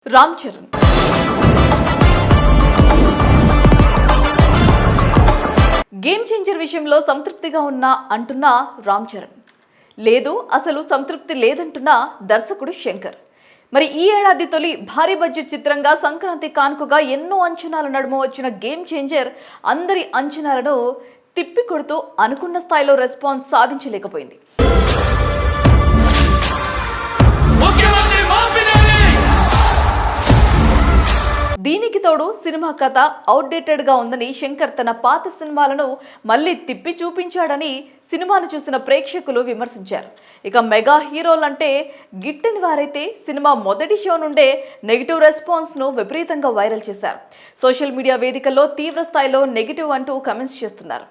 Ram Charan game changer విషయంలో సంతృప్తిగా ఉన్నా అంటున్న రామ్ చరణ్ లేదు అసలు సంతృప్తి లేదంటున్న దర్శకుడు శంకర్. మరి ఈ ఏడాది తొలి భారీ బడ్జెట్ చిత్రంగా సంక్రాంతి కానుకగా ఎన్నో అంచనాల నడుమ వచ్చిన గేమ్ చేంజర్ అందరి అంచనాలను తిప్పికొడుతూ అనుకున్న స్థాయిలో రెస్పాన్స్ సాధించలేకపోయింది. దీనికి తోడు సినిమా కథ అవుట్డేటెడ్ గా ఉందని శంకర్ తన పాత సినిమాలను మళ్లీ తిప్పి చూపించాడని సినిమాను చూసిన ప్రేక్షకులు విమర్శించారు. ఇక మెగా హీరోలంటే గిట్టని వారైతే సినిమా మొదటి షో నుండే నెగిటివ్ రెస్పాన్స్ ను విపరీతంగా వైరల్ చేశారు. సోషల్ మీడియా వేదికల్లో తీవ్ర స్థాయిలో నెగిటివ్ అంటూ కమెంట్స్ చేస్తున్నారు.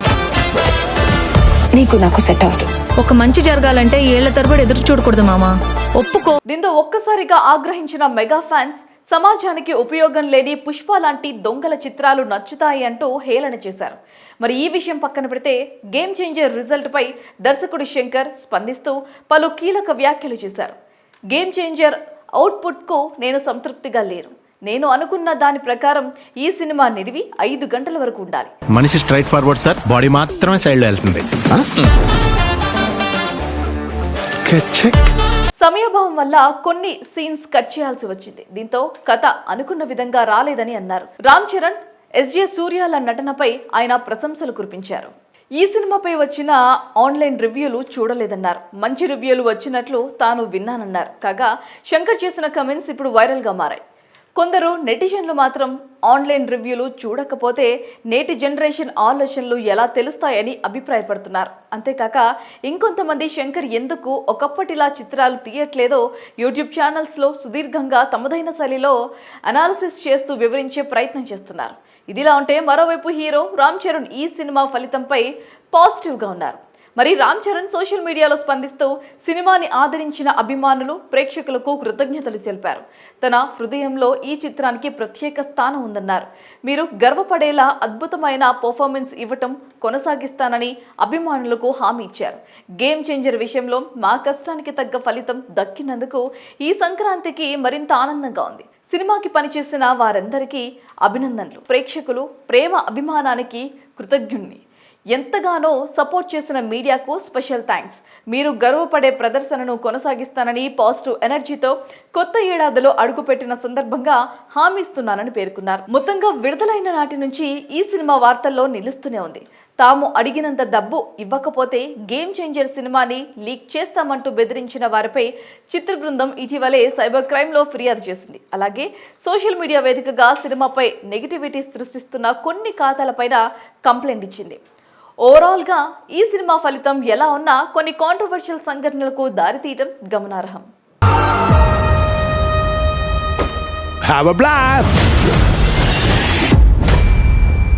నీకు నాకు సెట్ అవ్వదు. ఒక మంచి జరగాలంటే ఏళ్ల తరబడి ఎదురు చూడకూడదు మామా, ఒప్పుకో. దీంతో ఒక్కసారిగా ఆగ్రహించిన మెగా ఫ్యాన్స్ సమాజానికి ఉపయోగం లేని పుష్ప లాంటి దొంగల చిత్రాలు నచ్చుతాయి అంటూ హేళన చేశారు. మరి ఈ విషయం పక్కన పెడితే గేమ్ చేంజర్ రిజల్ట్ పై దర్శకుడు శంకర్ స్పందిస్తూ పలు కీలక వ్యాఖ్యలు చేశారు. గేమ్ చేంజర్ అవుట్పుట్ కు నేను సంతృప్తిగా లేను. నేను అనుకున్న దాని ప్రకారం ఈ సినిమా నిడివి 5 గంటల వరకు ఉండాలి. మనిషి స్ట్రైట్ ఫార్వర్డ్ సార్, బాడీ మాత్రమే సైడ్ లో వెళ్తుంది. సమయాభావం వల్ల కొన్ని సీన్స్ కట్ చేయాల్సి వచ్చింది. దీంతో కథ అనుకున్న విధంగా రాలేదని అన్నారు. రామ్ చరణ్, ఎస్జే సూర్యాల నటనపై ఆయన ప్రశంసలు కురిపించారు. ఈ సినిమాపై వచ్చిన ఆన్లైన్ రివ్యూలు చూడలేదన్నారు. మంచి రివ్యూలు వచ్చినట్లు తాను విన్నానన్నారు. కాగా శంకర్ చేసిన కమెంట్స్ ఇప్పుడు వైరల్గా మారాయి. కొందరు నెటిజన్లు మాత్రం ఆన్లైన్ రివ్యూలు చూడకపోతే నేటి జనరేషన్ ఆలోచనలు ఎలా తెలుస్తాయని అభిప్రాయపడుతున్నారు. అంతేకాక ఇంకొంతమంది శంకర్ ఎందుకు ఒకప్పటిలా చిత్రాలు తీయట్లేదో యూట్యూబ్ ఛానల్స్లో సుదీర్ఘంగా తమదైన శైలిలో అనాలిసిస్ చేస్తూ వివరించే ప్రయత్నం చేస్తున్నారు. ఇదిలా ఉంటే మరోవైపు హీరో రామ్ చరణ్ ఈ సినిమా ఫలితంపై పాజిటివ్గా ఉన్నారు. మరి రామ్ చరణ్ సోషల్ మీడియాలో స్పందిస్తూ సినిమాని ఆదరించిన అభిమానులు, ప్రేక్షకులకు కృతజ్ఞతలు తెలిపారు. తన హృదయంలో ఈ చిత్రానికి ప్రత్యేక స్థానం ఉందన్నారు. మీరు గర్వపడేలా అద్భుతమైన పర్ఫార్మెన్స్ ఇవ్వటం కొనసాగిస్తానని అభిమానులకు హామీ ఇచ్చారు. గేమ్ చేంజర్ విషయంలో మా కష్టానికి తగ్గ ఫలితం దక్కినందుకు ఈ సంక్రాంతికి మరింత ఆనందంగా ఉంది. సినిమాకి పనిచేసిన వారందరికీ అభినందనలు. ప్రేక్షకులు ప్రేమ అభిమానానికి కృతజ్ఞుణ్ణి. ఎంతగానో సపోర్ట్ చేసిన మీడియాకు స్పెషల్ థ్యాంక్స్. మీరు గర్వపడే ప్రదర్శనను కొనసాగిస్తానని పాజిటివ్ ఎనర్జీతో కొత్త ఏడాదిలో అడుగుపెట్టిన సందర్భంగా హామీస్తున్నానని పేర్కొన్నారు. మొత్తంగా విడుదలైన నాటి నుంచి ఈ సినిమా వార్తల్లో నిలుస్తూనే ఉంది. తాము అడిగినంత డబ్బు ఇవ్వకపోతే గేమ్ చేంజర్ సినిమాని లీక్ చేస్తామంటూ బెదిరించిన వారిపై చిత్ర బృందం ఇటీవలే సైబర్ క్రైమ్లో ఫిర్యాదు చేసింది. అలాగే సోషల్ మీడియా వేదికగా సినిమాపై నెగిటివిటీ సృష్టిస్తున్న కొన్ని ఖాతాలపైన కంప్లైంట్ ఇచ్చింది. ఓవరాల్గా ఈ సినిమా ఫలితం ఎలా ఉన్నా కొన్ని కాంట్రవర్షియల్ సంఘటనలకు దారితీయడం గమనార్హం. Have a blast!